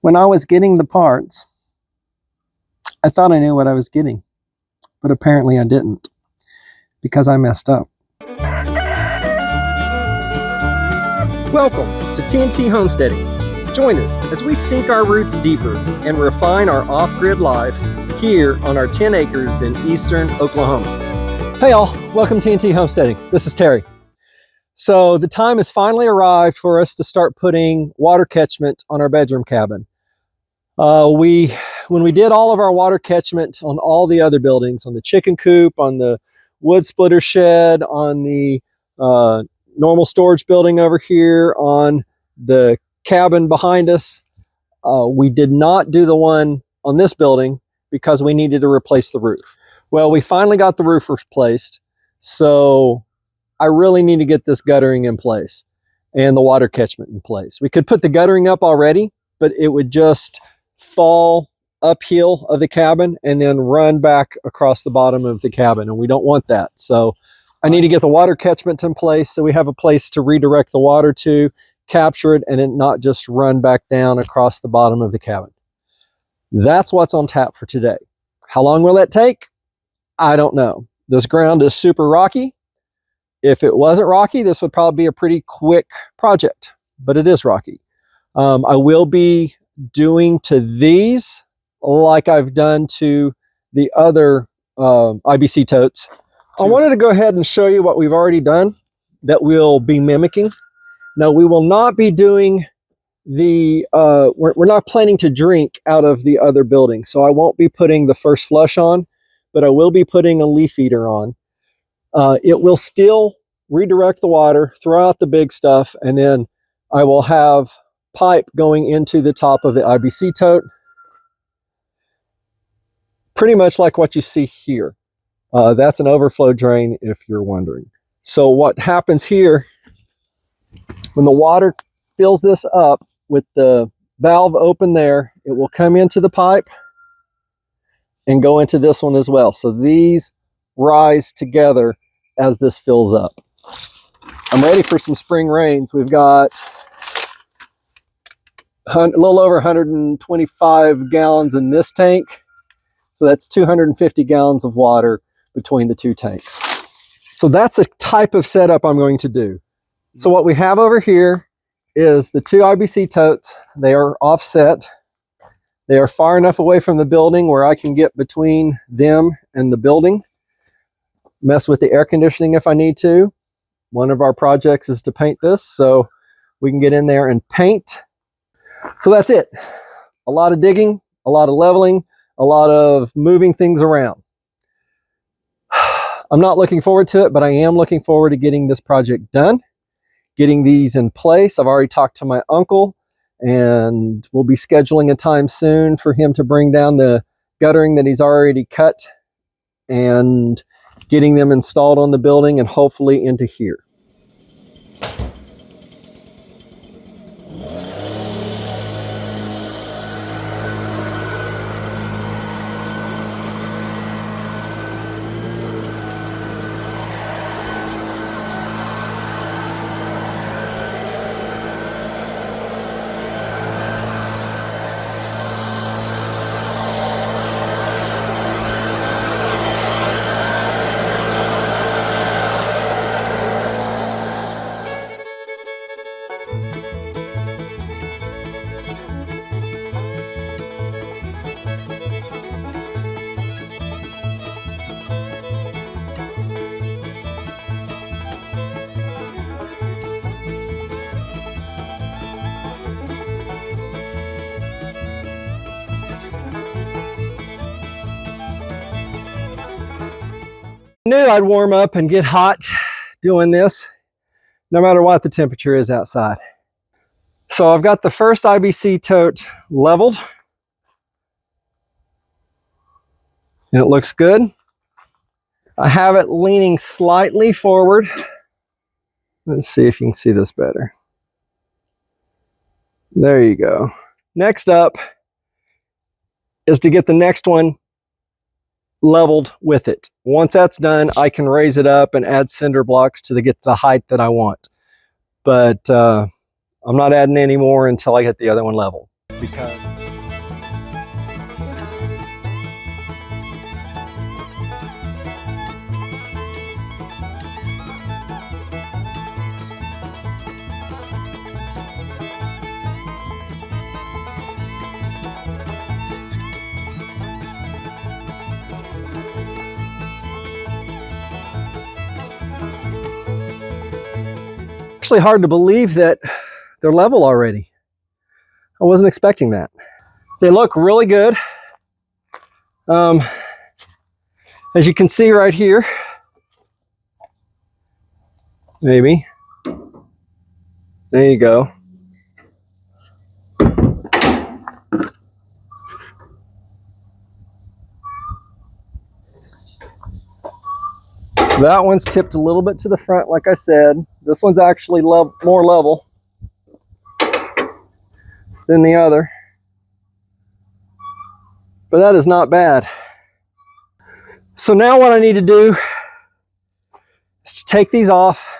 When I was getting the parts, I thought I knew what I was getting, but apparently I didn't, because I messed up. Welcome to TNT Homesteading. Join us as we sink our roots deeper and refine our off-grid life here on our 10 acres in eastern Oklahoma. Hey y'all, welcome to TNT Homesteading. This is Terry. So the time has finally arrived for us to start putting water catchment on our bedroom cabin. When we did all of our water catchment on all the other buildings, on the chicken coop, on the wood splitter shed, on the normal storage building over here, on the cabin behind us, we did not do the one on this building because we needed to replace the roof. Well, we finally got the roof replaced, so I really need to get this guttering in place and the water catchment in place. We could put the guttering up already, but it would just fall uphill of the cabin and then run back across the bottom of the cabin, and we don't want that. So I need to get the water catchment in place so we have a place to redirect the water to, capture it, and it not just run back down across the bottom of the cabin. That's what's on tap for today. How long will that take? I don't know. This ground is super rocky. If it wasn't rocky, this would probably be a pretty quick project, but it is rocky. I will be doing to these like I've done to the other IBC Totes. I wanted to go ahead and show you what we've already done that we'll be mimicking. Now, we will not be doing the, we're not planning to drink out of the other building, so I won't be putting the first flush on, but I will be putting a Leafeater on. It will still redirect the water, throw out the big stuff, and then I will have pipe going into the top of the IBC tote, pretty much like what you see here. That's an overflow drain, if you're wondering. So what happens here, when the water fills this up with the valve open there, it will come into the pipe and go into this one as well. So these rise together as this fills up. I'm ready for some spring rains. We've got a little over 125 gallons in this tank. So that's 250 gallons of water between the two tanks. So that's the type of setup I'm going to do. So what we have over here is the two IBC totes. They are offset. They are far enough away from the building where I can get between them and the building. Mess with the air conditioning if I need to. One of our projects is to paint this, so we can get in there and paint. So that's it. A lot of digging, a lot of leveling, a lot of moving things around. I'm not looking forward to it, but I am looking forward to getting this project done, getting these in place. I've already talked to my uncle, and we'll be scheduling a time soon for him to bring down the guttering that he's already cut and getting them installed on the building and hopefully into here. I knew I'd warm up and get hot doing this, no matter what the temperature is outside. So I've got the first IBC tote leveled. And it looks good. I have it leaning slightly forward. Let's see if you can see this better. There you go. Next up is to get the next one leveled with it. Once that's done, I can raise it up and add cinder blocks to get the height that I want. But I'm not adding any more until I get the other one level. because actually hard to believe that they're level already. I wasn't expecting that. They look really good. As you can see right here, maybe. There you go. That one's tipped a little bit to the front, like I said. This one's actually more level than the other. But that is not bad. So now what I need to do is to take these off,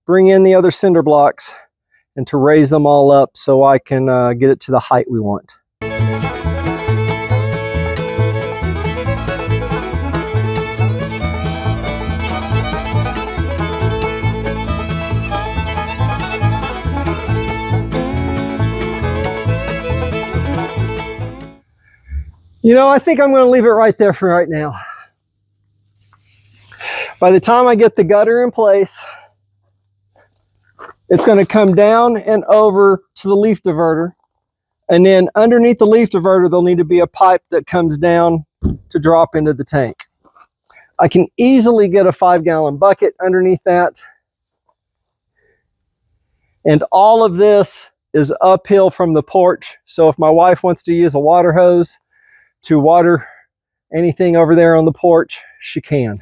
bring in the other cinder blocks, and to raise them all up so I can get it to the height we want. You know, I think I'm going to leave it right there for right now. By the time I get the gutter in place, it's going to come down and over to the leaf diverter. And then underneath the leaf diverter, there'll need to be a pipe that comes down to drop into the tank. I can easily get a 5-gallon bucket underneath that. And all of this is uphill from the porch. So if my wife wants to use a water hose to water anything over there on the porch, she can.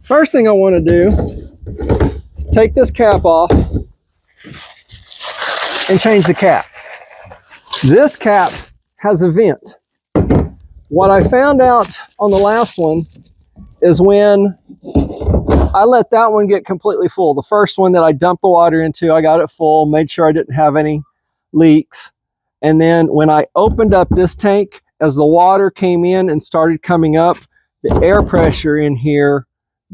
First thing I want to do is take this cap off and change the cap. This cap has a vent. What I found out on the last one is when I let that one get completely full. The first one that I dumped the water into, I got it full, made sure I didn't have any leaks. And then when I opened up this tank, as the water came in and started coming up, the air pressure in here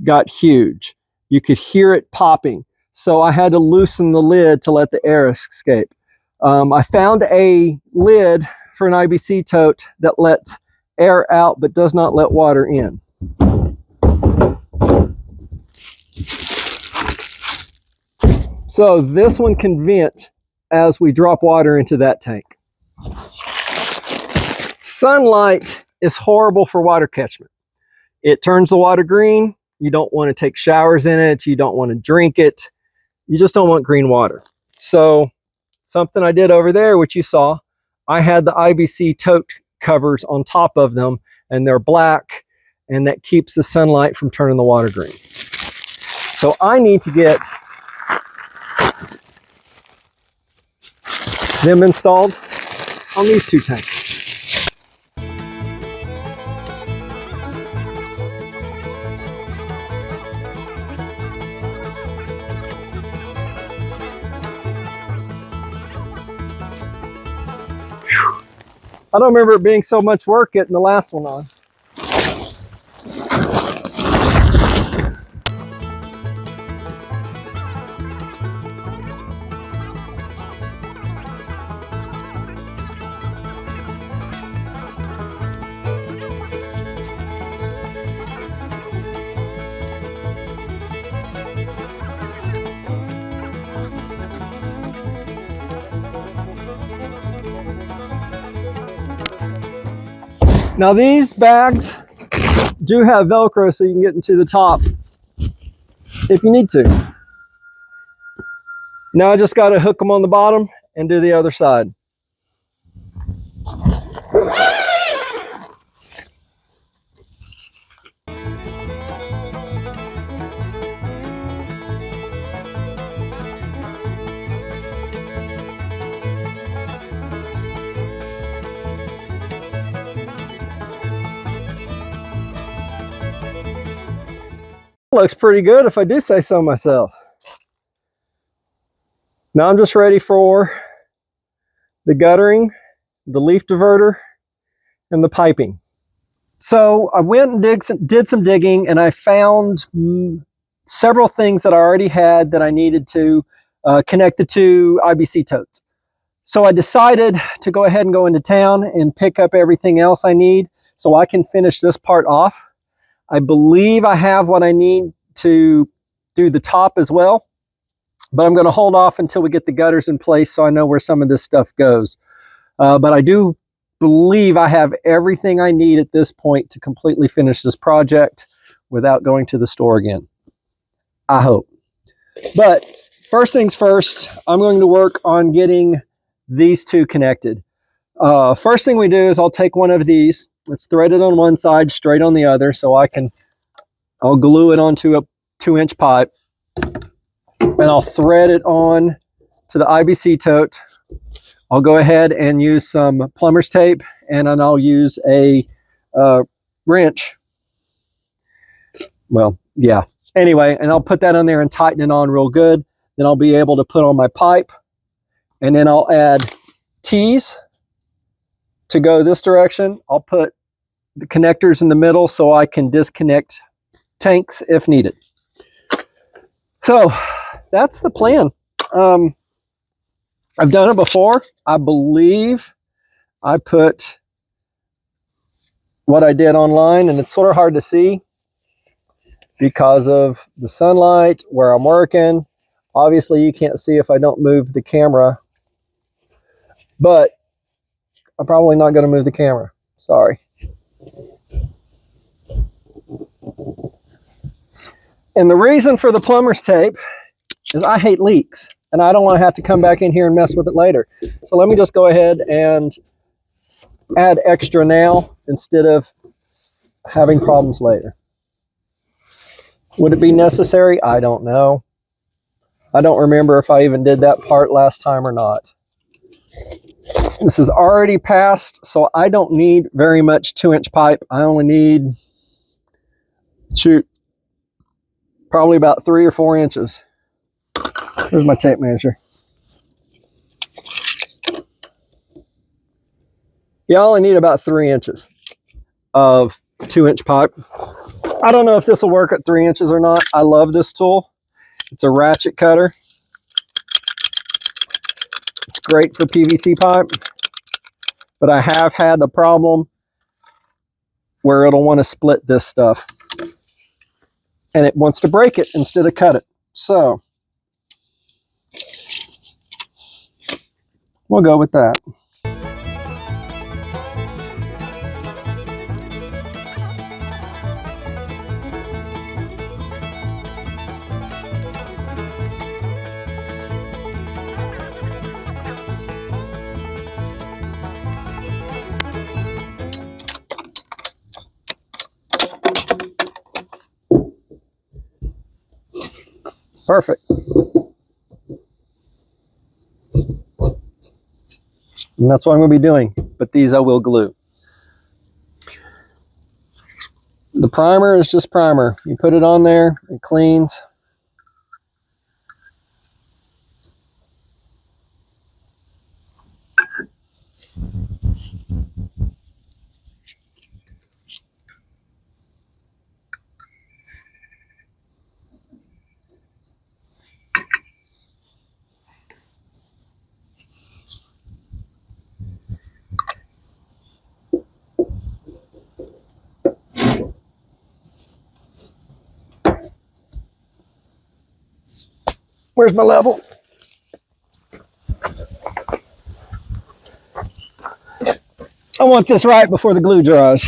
got huge. You could hear it popping. So I had to loosen the lid to let the air escape. I found a lid for an IBC tote that lets air out but does not let water in. So this one can vent as we drop water into that tank. Sunlight is horrible for water catchment. It turns the water green. You don't want to take showers in it. You don't want to drink it. You just don't want green water. So something I did over there, which you saw, I had the IBC tote covers on top of them, and they're black, and that keeps the sunlight from turning the water green. So I need to get them installed on these two tanks. I don't remember it being so much work getting the last one on. Now these bags do have Velcro so you can get into the top if you need to. Now I just got to hook them on the bottom and do the other side. Looks pretty good if I do say so myself. Now I'm just ready for the guttering, the leaf diverter, and the piping. So I went and did some digging, and I found several things that I already had that I needed to connect the two IBC totes. So I decided to go ahead and go into town and pick up everything else I need so I can finish this part off. I believe I have what I need to do the top as well, but I'm going to hold off until we get the gutters in place so I know where some of this stuff goes. But I do believe I have everything I need at this point to completely finish this project without going to the store again. I hope. But first things first, I'm going to work on getting these two connected. First thing we do is I'll take one of these. It's threaded on one side, straight on the other, so I'll glue it onto a 2-inch pipe, and I'll thread it on to the IBC tote. I'll go ahead and use some plumber's tape, and then I'll use a wrench. Well, yeah. Anyway, and I'll put that on there and tighten it on real good. Then I'll be able to put on my pipe, and then I'll add T's to go this direction. I'll put the connectors in the middle so I can disconnect tanks if needed. So that's the plan. I've done it before. I believe I put what I did online, and it's sort of hard to see because of the sunlight where I'm working. Obviously, you can't see if I don't move the camera, but I'm probably not going to move the camera. Sorry. And the reason for the plumber's tape is I hate leaks, and I don't want to have to come back in here and mess with it later. So let me just go ahead and add extra now instead of having problems later. Would it be necessary? I don't know. I don't remember if I even did that part last time or not. This is already passed, so I don't need very much 2-inch pipe. I only need, probably about 3 or 4 inches. Here's my tape measure. You only need about 3 inches of 2-inch pipe. I don't know if this will work at 3 inches or not. I love this tool. It's a ratchet cutter. It's great for PVC pipe, but I have had a problem where it'll want to split this stuff, and it wants to break it instead of cut it. So we'll go with that. Perfect. And that's what I'm going to be doing, but these I will glue. The primer is just primer. You put it on there, it cleans. Where's my level? I want this right before the glue dries.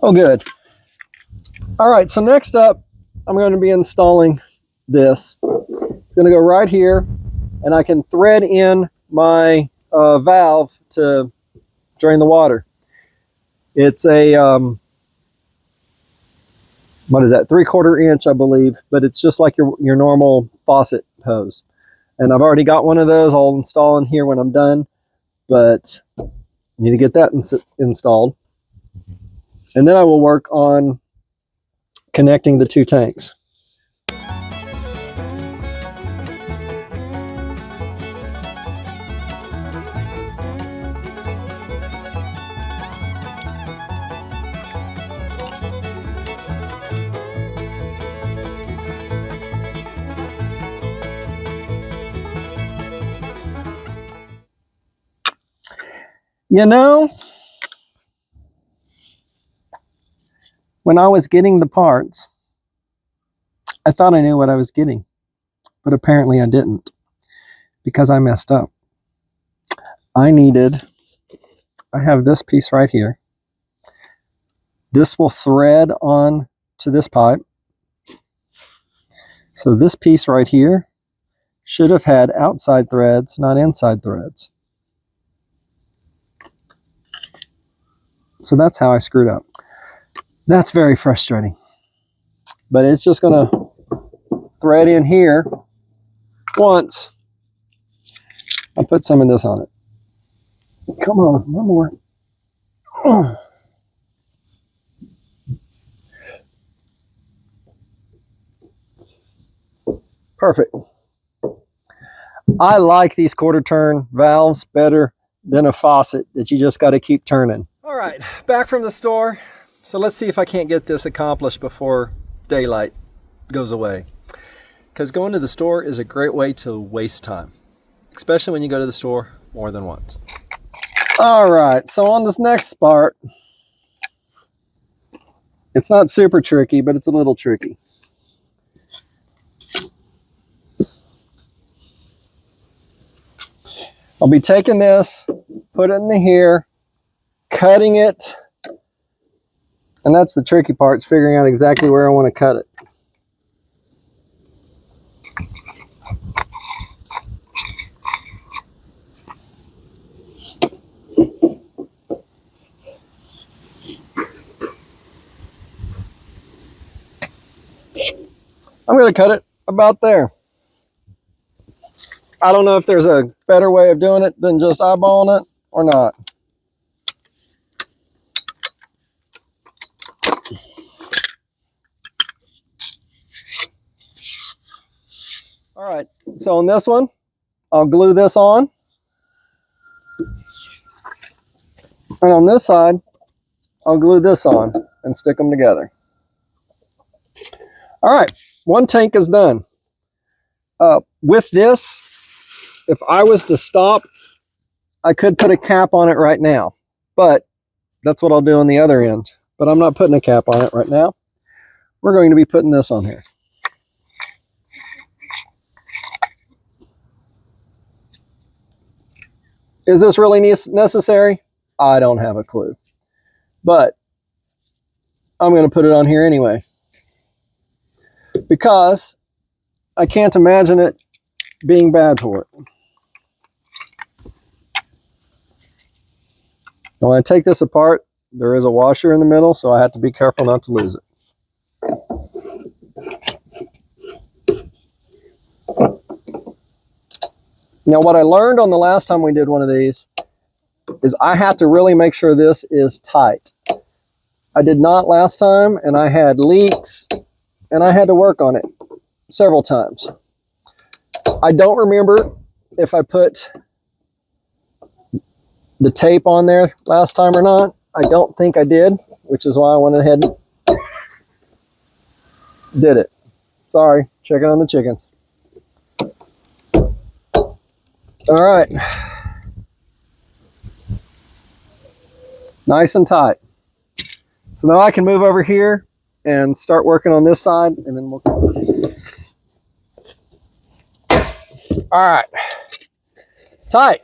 Oh, good. All right, so next up, I'm going to be installing this. It's going to go right here, and I can thread in my valve to drain the water. It's a, what is that, 3/4 inch, I believe, but it's just like your normal faucet hose. And I've already got one of those. I'll install in here when I'm done, but I need to get that installed. And then I will work on connecting the two tanks. You know, when I was getting the parts, I thought I knew what I was getting, but apparently I didn't, because I messed up. I have this piece right here. This will thread on to this pipe. So this piece right here should have had outside threads, not inside threads. So that's how I screwed up. That's very frustrating. But it's just going to thread in here once. I'll put some of this on it. Come on, one more. Perfect. I like these quarter turn valves better than a faucet that you just got to keep turning. All right, back from the store. So let's see if I can't get this accomplished before daylight goes away. Because going to the store is a great way to waste time, especially when you go to the store more than once. All right, so on this next part, it's not super tricky, but it's a little tricky. I'll be taking this, put it in here, cutting it, and that's the tricky part, is figuring out exactly where I want to cut it. I'm going to cut it about there. I don't know if there's a better way of doing it than just eyeballing it or not. All right, so on this one, I'll glue this on. And on this side, I'll glue this on and stick them together. All right, one tank is done. With this, if I was to stop, I could put a cap on it right now, but that's what I'll do on the other end. But I'm not putting a cap on it right now. We're going to be putting this on here. Is this really necessary? I don't have a clue. But I'm going to put it on here anyway, because I can't imagine it being bad for it. Now when I take this apart, there is a washer in the middle, so I have to be careful not to lose it. Now what I learned on the last time we did one of these is I have to really make sure this is tight. I did not last time, and I had leaks, and I had to work on it several times. I don't remember if I put the tape on there last time or not. I don't think I did, which is why I went ahead and did it. Sorry, checking on the chickens. All right. Nice and tight. So now I can move over here and start working on this side, and then we'll... All right. Tight.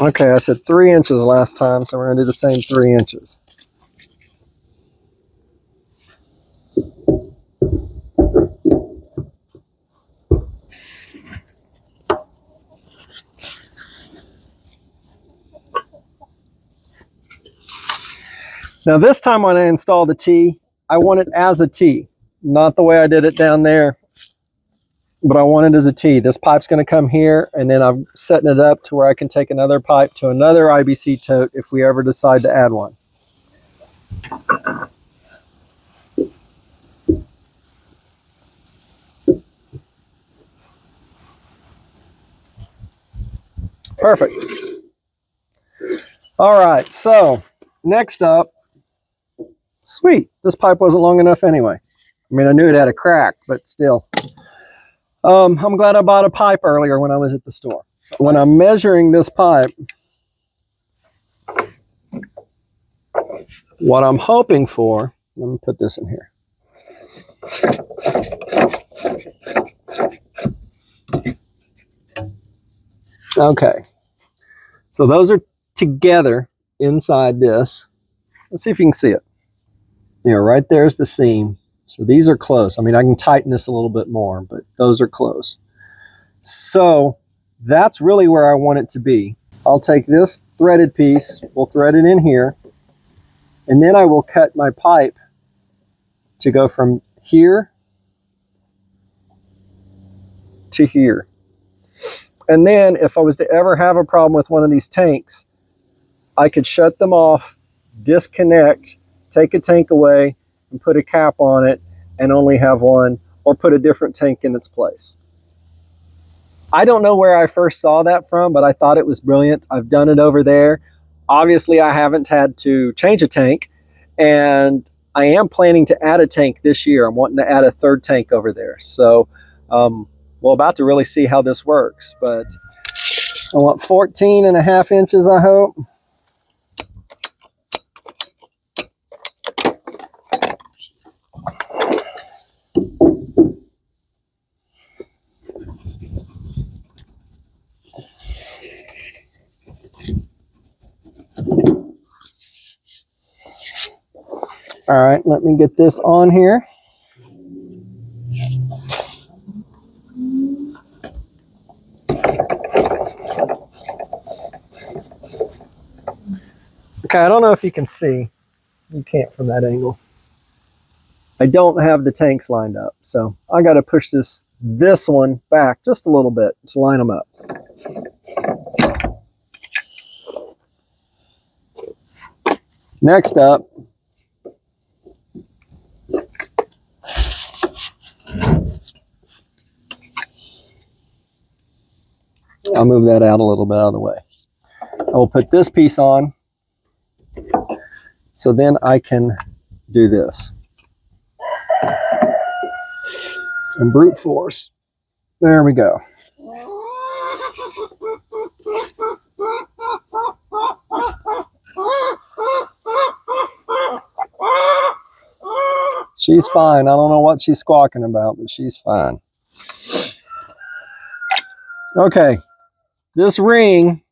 Okay, I said 3 inches last time, so we're going to do the same 3 inches. Now this time when I install the T, I want it as a T, not the way I did it down there, but I want it as a T. This pipe's going to come here, and then I'm setting it up to where I can take another pipe to another IBC tote if we ever decide to add one. Perfect. All right, so next up, sweet, this pipe wasn't long enough anyway. I mean, I knew it had a crack, but still. I'm glad I bought a pipe earlier when I was at the store. When I'm measuring this pipe, what I'm hoping for, let me put this in here. Okay, so those are together inside this. Let's see if you can see it. You know, right there's the seam. So these are close. I mean, I can tighten this a little bit more, but those are close. So that's really where I want it to be. I'll take this threaded piece, we'll thread it in here, and then I will cut my pipe to go from here to here. And then if I was to ever have a problem with one of these tanks, I could shut them off, disconnect, take a tank away, and put a cap on it and only have one, or put a different tank in its place. I don't know where I first saw that from, but I thought it was brilliant. I've done it over there. Obviously, I haven't had to change a tank, and I am planning to add a tank this year. I'm wanting to add a third tank over there. So we're about to really see how this works, but I want 14.5 inches, I hope. All right, let me get this on here. Okay, I don't know if you can see. You can't from that angle. I don't have the tanks lined up, so I got to push this one back just a little bit to line them up. Next up, I'll move that out a little bit out of the way. I will put this piece on, so then I can do this. And brute force. There we go. She's fine. I don't know what she's squawking about, but she's fine. Okay, this ring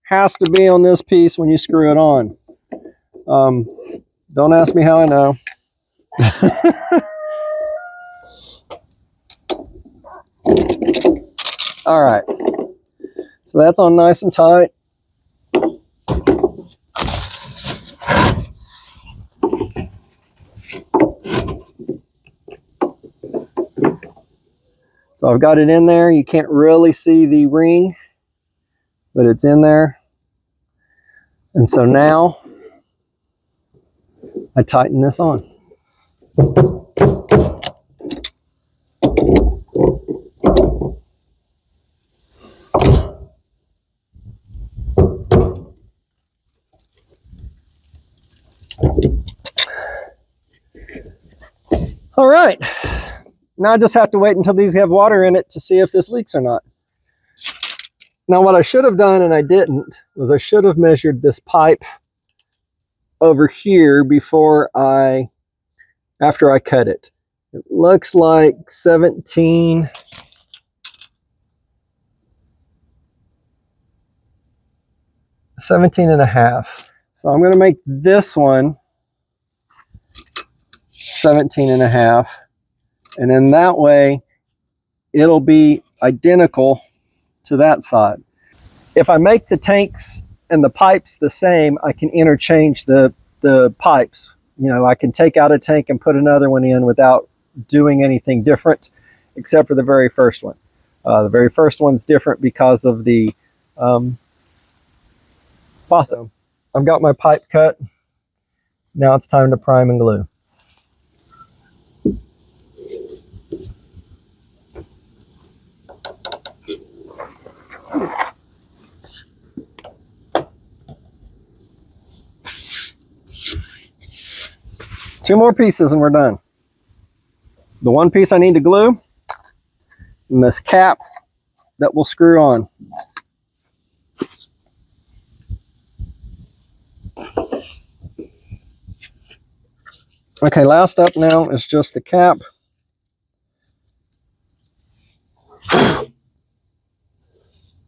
has to be on this piece when you screw it on. Don't ask me how I know. All right, so that's on nice and tight. So I've got it in there. You can't really see the ring, but it's in there. And so now I tighten this on. All right, now I just have to wait until these have water in it to see if this leaks or not. Now what I should have done, and I didn't, was I should have measured this pipe over here after I cut it. It looks like 17 and a half. So I'm going to make this one 17 and a half, and then that way it'll be identical to that side. If I make the tanks and the pipes the same, I can interchange the pipes. You know, I can take out a tank and put another one in without doing anything different, except for the very first one. The very first one's different because of the faucet. I've got my pipe cut. Now it's time to prime and glue. Two more pieces and we're done. The one piece I need to glue and this cap that will screw on. Okay, last up now is just the cap.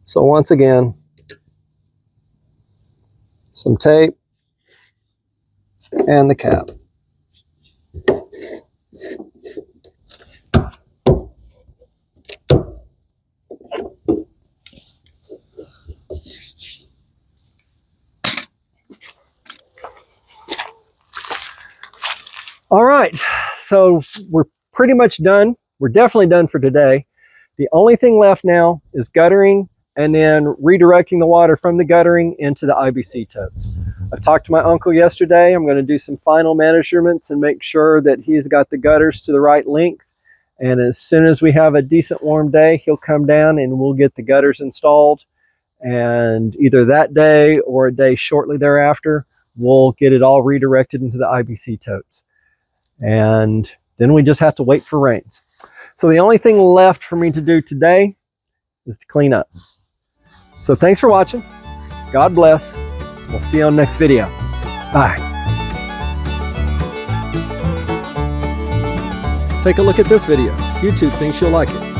So once again, some tape and the cap. All right, so we're pretty much done. We're definitely done for today. The only thing left now is guttering and then redirecting the water from the guttering into the IBC totes. I've talked to my uncle yesterday. I'm going to do some final measurements and make sure that he's got the gutters to the right length. And as soon as we have a decent warm day, he'll come down and we'll get the gutters installed. And either that day or a day shortly thereafter, we'll get it all redirected into the IBC totes. And then we just have to wait for rains. So the only thing left for me to do today is to clean up. So thanks for watching. God bless. We'll see you on the next video. Bye. Take a look at this video. YouTube thinks you'll like it.